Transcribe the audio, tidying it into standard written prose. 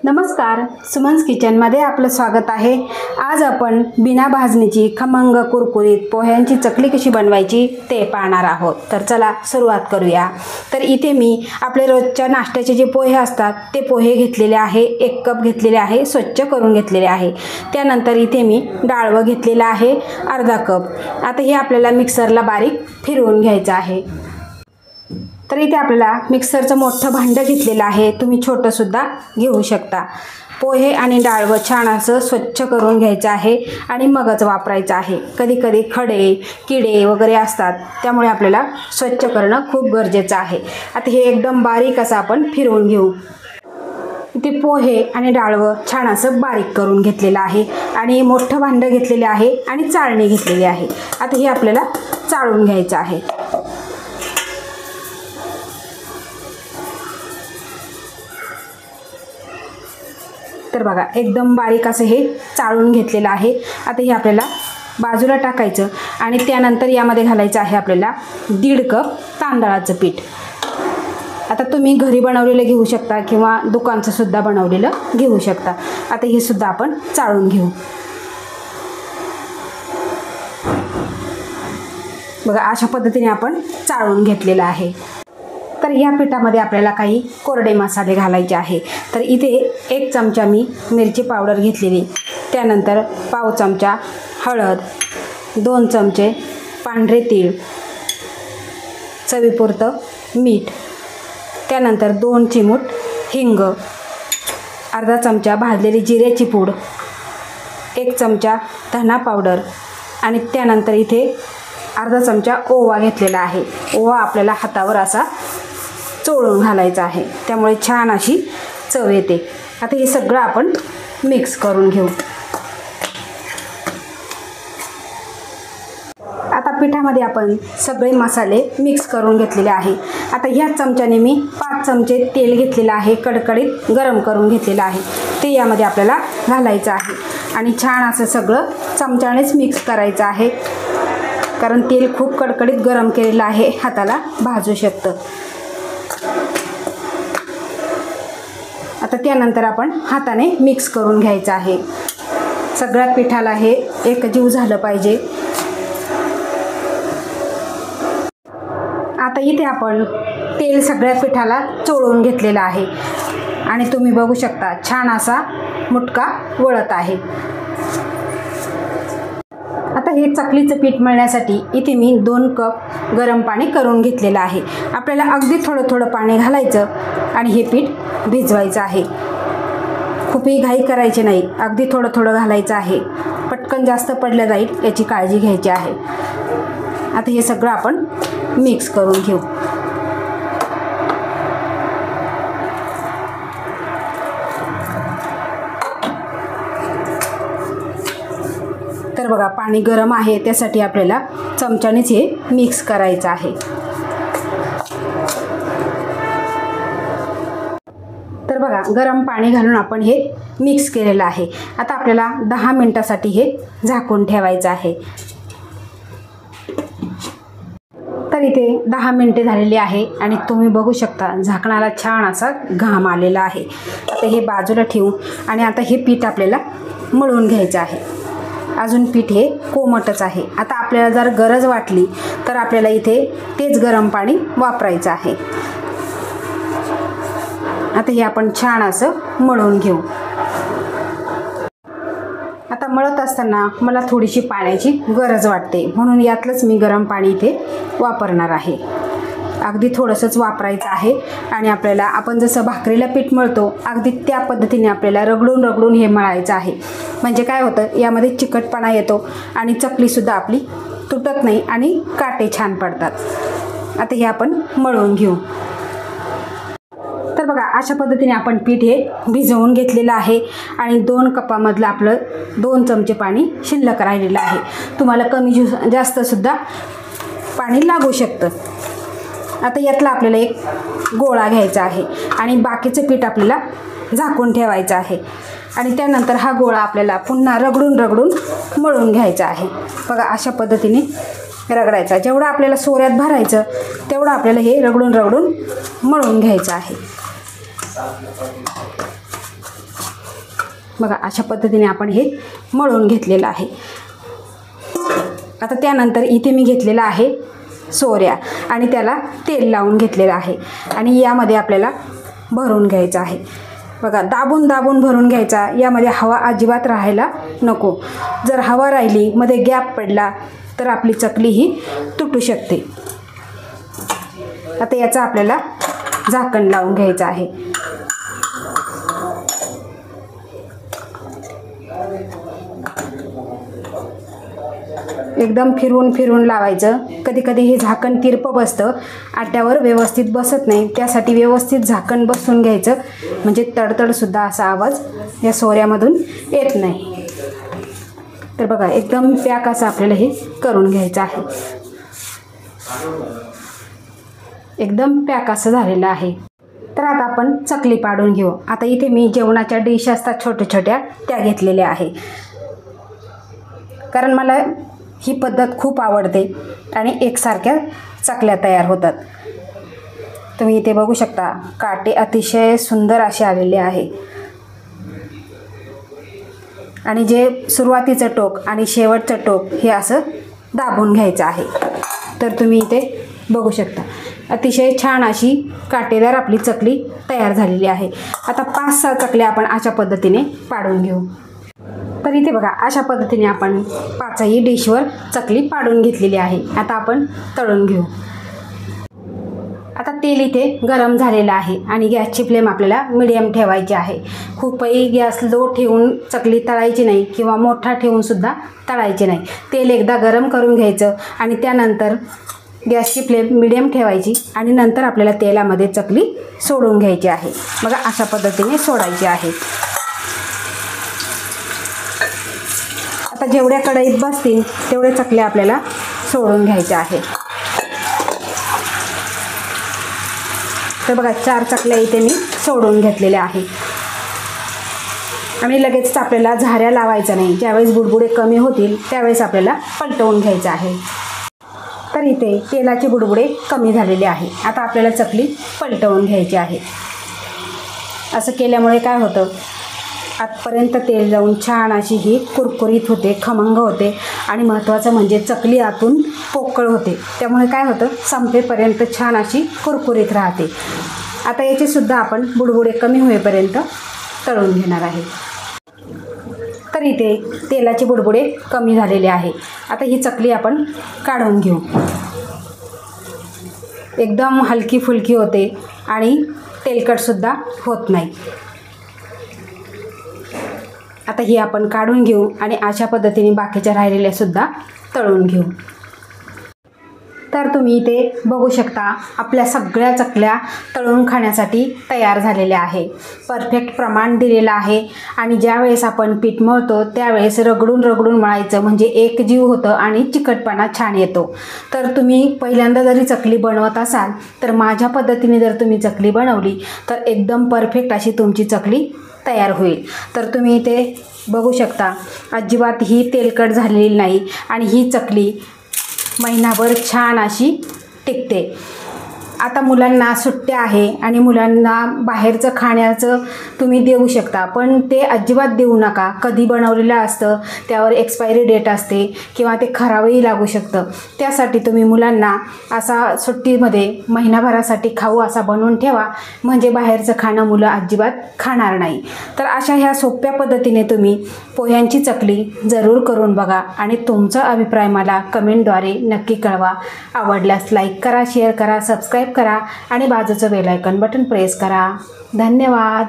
नमस्कार, सुमन्स किचनमध्ये आपलं स्वागत आहे। आज आपण बिना भाजणीची खमंग कुरकुरीत पोह्यांची चकली कशी बनवायची ते पाहणार आहोत। तर चला सुरुवात करूया। तर इथे मी आपले रोजच्या नाश्त्याचे जे पोहे असतात ते पोहे घेतलेले आहे, 1 कप घेतलेले आहे, स्वच्छ करून घेतलेले आहे। त्यानंतर इथे मी डाळवं घेतलेला आहे अर्धा कप। आता हे आपल्याला मिक्सरला बारीक फिरवून घ्यायचं आहे। तर इथे आपल्याला मिक्सरचं मोठं भांडं घेतलेलं आहे, तुम्ही छोटं सुद्धा घेऊ शकता। पोहे आणि डाळवं छान असं स्वच्छ करून घ्यायचं आहे आणि मगच वापरायचं आहे। कधी कधी खडे किडे वगैरे असतात, त्यामुळे आपल्याला स्वच्छ करणं खूप गरजेचं आहे। आता हे एकदम बारीक असं आपण फिरवून घेऊ। इथे पोहे आणि डाळवं छान असं बारीक करून घेतलेलं आहे आणि मोठं भांडं घेतलेलं आहे आणि चाळणी घेतलेली आहे। आता हे आपल्याला चाळून घ्यायचं आहे। तर बघा एकदम बारीक असं हे चाळून घेतलेलं आहे। आता हे आपल्याला बाजूला टाकायचं आणि त्यानंतर यामध्ये घालायचं आहे आपल्याला 1.5 कप तांदळाचं पीठ। आता तुम्ही घरी बनवलेलं घेऊ शकता किंवा दुकानचं सुद्धा बनवलेलं घेऊ शकता। आता हे सुद्धा आपण चाळून घेऊ। बघा अशा पद्धतीने आपण चाळून घेतलेलं आहे। तर या पिठामध्ये आपल्याला काही कोरडे मसाले घालायचे आहे। तर इथे 1 चमचा मी मिरची पावडर घेतलेली, त्यानंतर पाव चमचा हळद, 2 चमचे पांढरे तीळ, चवीपुरतं मीठ, त्यानंतर 2 चिमूट हिंग, अर्धा चमचा भाजलेली जिऱ्याची पूड, 1 चमचा धना पावडर आणि त्यानंतर इथे अर्धा चमचा ओवा घेतलेला आहे। ओवा आपल्याला हातावर असा चोळून घालायचा आहे, त्यामुळे छान अशी चव येते। आता हे सगळं आपण मिक्स करून घेऊ। आता पिठामध्ये आपण सगळे मसाले मिक्स करून घेतलेले आहे। आता ह्या चमच्याने मी 5 चमचे तेल घेतलेलं आहे, कडकडीत गरम करून घेतलेलं आहे, ते यामध्ये आपल्याला घालायचं आहे आणि छान असं सगळं चमच्यानेच मिक्स करायचं आहे, कारण तेल खूप कडकडीत गरम केलेलं आहे, हाताला भाजू शकतं। आता त्यानंतर आपण हाताने मिक्स करून घ्यायचं आहे। सगळ्या पिठाला हे एकजीव झालं पाहिजे। आता इथे आपण तेल सगळ्या पिठाला चोळून घेतलेलं आहे आणि तुम्ही बघू शकता छान असा मुटका वळत आहे। आता हे चकलीचं पीठ मळण्यासाठी इथे मी 2 कप गरम पाणी करून घेतलेलं आहे। आपल्याला अगदी थोडं थोडं पाणी घालायचं आणि हे पीठ भिजवायचं आहे। खूपही घाई करायची नाही, अगदी थोडं थोडं घालायचं आहे, पटकन जास्त पडलं जाईल याची काळजी घ्यायची आहे। आता हे सगळं आपण मिक्स करून घेऊ। तर बघा पाणी गरम आहे, त्यासाठी आपल्याला चमच्यानेच हे मिक्स करायचं आहे। तर बघा गरम पाणी घालून आपण हे मिक्स केलेलं आहे। आता आपल्याला 10 मिनिटासाठी हे झाकून ठेवायचं आहे। तर इथे 10 मिनिटे झालेली आहे आणि तुम्ही बघू शकता झाकणाला छान असा घाम आलेला आहे। आता हे बाजूला ठेवू आणि आता हे पीठ आपल्याला मळून घ्यायचं आहे। अजून पीठ हे कोमटच आहे। आता आपल्याला जर गरज वाटली तर आपल्याला इथे तेच गरम पाणी वापरायचं आहे। आता हे आपण छान असं मळून घेऊ। आता मळत असताना मला थोडीशी पाण्याची गरज वाटते, म्हणून यातलंच मी गरम पाणी इथे वापरणार आहे। अगदी थोडंसंच वापरायचं आहे आणि आपल्याला आपण जसं भाकरीला पीठ मळतो अगदी त्या पद्धतीने आपल्याला रगडून रगडून हे मळायचं आहे। म्हणजे काय होतं, यामध्ये चिकटपणा येतो आणि चकलीसुद्धा आपली तुटत नाही आणि काटे छान पडतात। आता हे आपण मळून घेऊ। तर बघा अशा पद्धतीने आपण पीठ हे भिजवून घेतलेलं आहे आणि 2 कपामधलं आपलं 2 चमचे पाणी शिल्लक राहिलेलं आहे। तुम्हाला कमी जास्त सुद्धा पाणी लागू शकतं। आता यातला आपल्याला एक गोळा घ्यायचा आहे आणि बाकीचं पीठ आपल्याला झाकून ठेवायचं आहे आणि त्यानंतर हा गोळा आपल्याला पुन्हा रगडून रगडून मळून घ्यायचा आहे। बघा अशा पद्धतीने रगडायचा, जेवढं आपल्याला सोऱ्यात भरायचं तेवढं आपल्याला हे रगडून रगडून मळून घ्यायचं आहे। बघा अशा पद्धतीने आपण हे मळून घेतलेलं आहे. आता त्यानंतर इथे मी घेतलेला आहे सोऱ्या आणि त्याला तेल लावून घेतलेलं आहे आणि यामध्ये आपल्याला भरून घ्यायचं आहे. बघा दाबून दाबून भरून घ्यायचा. यामध्ये हवा अजिबात राहायला नको. जर हवा राहिली, मध्ये गॅप पडला तर आपली चकली ही तुटू शकते. आता याचा आपल्याला झाकण लावून घ्यायचं आहे. एकदम फिरवून फिरवून लावायचं. कधी कधी हे झाकण तिरपं बसतं, आट्यावर व्यवस्थित बसत नाही. त्यासाठी व्यवस्थित झाकण बसवून घ्यायचं, म्हणजे तडतडसुद्धा असा आवाज या सोऱ्यामधून येत नाही. तर बघा एकदम पॅक असं आपल्याला हे करून घ्यायचं आहे. एकदम पॅक असं झालेलं आहे. तर आता आपण चकली पाडून घेऊ. आता इथे मी जेवणाच्या डिश असतात छोट्या छोट्या, त्या घेतलेल्या आहे. कारण मला ही पद्धत खूप आवडते आणि एकसारख्या चकल्या तयार होतात. तुम्ही इथे बघू शकता, काटे अतिशय सुंदर असे आलेले आहे आणि जे सुरुवातीचं टोक आणि शेवटचं टोक हे असं दाबून घ्यायचं आहे. तर तुम्ही इथे बघू शकता, अतिशय छान अशी काटेदार आपली चकली तयार झालेली आहे. आता 5-6 चकल्या आपण अशा पद्धतीने पाडून घेऊ. तर इथे बघा अशा पद्धतीने आपण 5ही डिशवर चकली पाडून घेतलेली आहे. आता आपण तळून घेऊ. आता तेल इथे गरम झालेलं आहे आणि गॅसची फ्लेम आपल्याला मिडियम ठेवायची आहे. खूपही गॅस लो ठेवून चकली तळायची नाही किंवा मोठा ठेवूनसुद्धा तळायची नाही. तेल एकदा गरम करून घ्यायचं आणि त्यानंतर गॅसची फ्लेम मिडियम ठेवायची आणि नंतर आपल्याला तेलामध्ये चकली सोडून घ्यायची आहे. बघा अशा पद्धतीने सोडायची आहे. आता जेवढ्या कढईत बसतील तेवढे चकल्या आपल्याला सोडून घ्यायच्या आहेत. तर बघा 4 चकल्या इथे मी सोडून घेतलेल्या आहेत आणि लगेच आपल्याला झाऱ्या लावायचा नाही. ज्यावेळेस बुडबुडे कमी होतील त्यावेळेस आपल्याला पलटवून घ्यायचं आहे. तर इथे तेलाचे बुडबुडे कमी झालेले आहे. आता आपल्याला चकली पलटवून घ्यायची आहे. असं केल्यामुळे काय होतं, आतपर्यंत तेल जाऊन छान अशी ही कुरकुरीत होते, खमंग होते आणि महत्त्वाचं म्हणजे चकली आतून पोकळ होते. त्यामुळे काय होतं, संपेपर्यंत छान अशी कुरकुरीत राहते. आता याचेसुद्धा आपण बुडबुडे कमी होईपर्यंत तळून घेणार आहे. तर इथे तेलाचे बुडबुडे कमी झालेले आहे. आता ही चकली आपण काढून घेऊ. एकदम हलकी फुलकी होते आणि तेलकटसुद्धा होत नाही. आता ही आपण काढून घेऊ आणि अशा पद्धतीने बाकीच्या राहिलेल्यासुद्धा तळून घेऊ. तर तुम्ही इथे बघू शकता, आपल्या सगळ्या चकल्या तळून खाण्यासाठी तयार झालेल्या आहे. परफेक्ट प्रमाण दिलेलं आहे आणि ज्यावेळेस आपण पीठ मळतो त्यावेळेस रगडून रगडून मळायचं, म्हणजे एक जीव होतं आणि चिकटपणा छान येतो. तर तुम्ही पहिल्यांदा जरी चकली बनवत असाल तर माझ्या पद्धतीने जर तुम्ही चकली बनवली तर एकदम परफेक्ट अशी तुमची चकली तयार होईल. तर तुम्ही इथे बघू शकता, अजिबात ही तेलकट झालेली नाही आणि ही चकली महिनाभर छान अशी टिकते. आता मुलांना सुट्ट्या आहे आणि मुलांना बाहेरचं खाण्याचं तुम्ही देऊ शकता, पण ते अजिबात देऊ नका. कधी बनवलेलं असतं, त्यावर एक्सपायरी डेट असते किंवा ते खराबही लागू शकतं. त्यासाठी तुम्ही मुलांना असा सुट्टीमध्ये महिनाभरासाठी खाऊ असा बनवून ठेवा, म्हणजे बाहेरचं खाणं मुलं अजिबात खाणार नाही. तर अशा ह्या सोप्या पद्धतीने तुम्ही पोह्यांची चकली जरूर करून बघा आणि तुमचा अभिप्राय मला कमेंटद्वारे नक्की कळवा. आवडल्यास लाईक करा, शेअर करा, सबस्क्राईब करा आणि बाजूचं बेल आयकॉन बटन प्रेस करा. धन्यवाद.